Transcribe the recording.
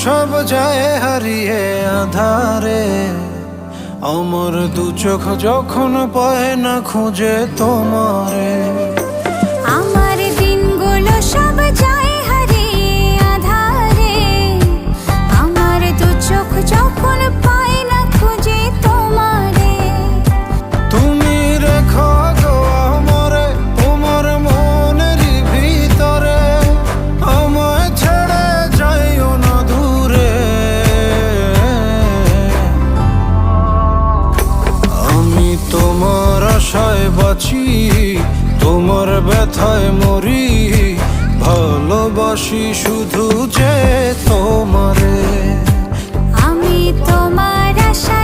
সব যায় হারিয়ে আধারে, আমার দু চোখ যখন পায় না খুঁজে তোমারে। আমার দিনগুলো সব যায় হারিয়ে আধারে, আমার দু চোখ যখন পায় না খুঁজে তোমারে। তুমি রেখো গো আমারে তোমার মনেরই ভিতরে, আমায় ছেড়ে যাইও না দূরে। আমি তোমার আশায় বাঁচি, তোমার ব্যথায় মরি, ভালোবাসি শুধু যে তোমারে। আমি তোমার আশা